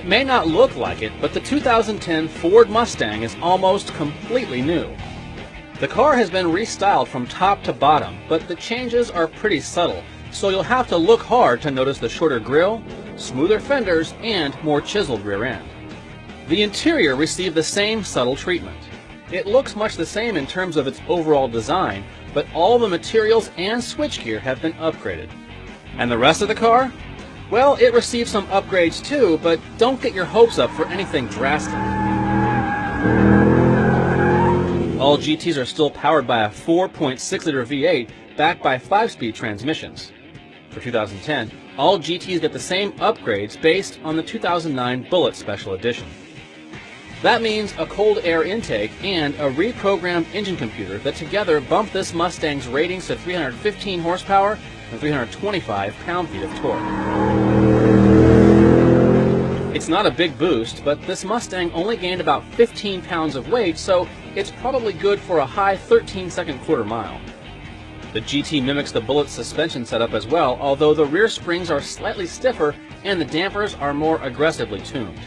It may not look like it, but the 2010 Ford Mustang is almost completely new. The car has been restyled from top to bottom, but the changes are pretty subtle, so you'll have to look hard to notice the shorter grille, smoother fenders, and more chiseled rear end. The interior received the same subtle treatment. It looks much the same in terms of its overall design, but all the materials and switchgear have been upgraded. And the rest of the car? Well, it received some upgrades too, but don't get your hopes up for anything drastic. All GTs are still powered by a 4.6-liter V8 backed by 5-speed transmissions. For 2010, all GTs get the same upgrades based on the 2009 Bullitt Special Edition. That means a cold air intake and a reprogrammed engine computer that together bump this Mustang's ratings to 315 horsepower and 325 pound-feet of torque. It's not a big boost, but this Mustang only gained about 15 pounds of weight, so it's probably good for a high 13-second quarter mile. The GT mimics the Bullitt suspension setup as well, although the rear springs are slightly stiffer and the dampers are more aggressively tuned.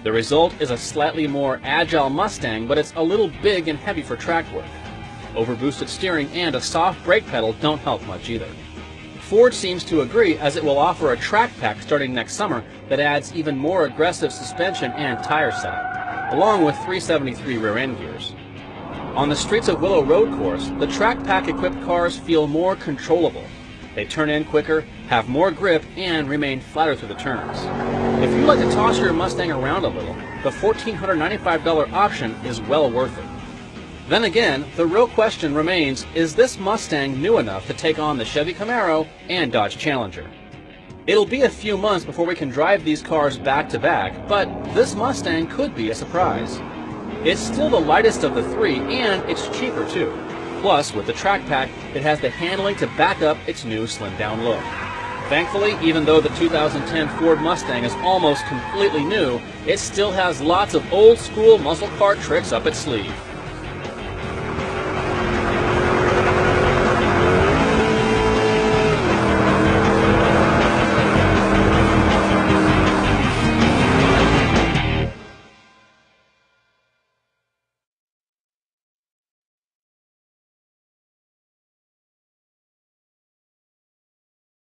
The result is a slightly more agile Mustang, but it's a little big and heavy for track work. Overboosted steering and a soft brake pedal don't help much either. Ford seems to agree, as it will offer a track pack starting next summer that adds even more aggressive suspension and tire setup, along with 373 rear end gears. On the streets of Willow Road Course, the track pack equipped cars feel more controllable. They turn in quicker, have more grip, and remain flatter through the turns. If you like to toss your Mustang around a little, the $1,495 option is well worth it. Then again, the real question remains, is this Mustang new enough to take on the Chevy Camaro and Dodge Challenger? It'll be a few months before we can drive these cars back to back, but this Mustang could be a surprise. It's still the lightest of the three, and it's cheaper too. Plus, with the track pack, it has the handling to back up its new slimmed-down look. Thankfully, even though the 2010 Ford Mustang is almost completely new, it still has lots of old-school muscle car tricks up its sleeve.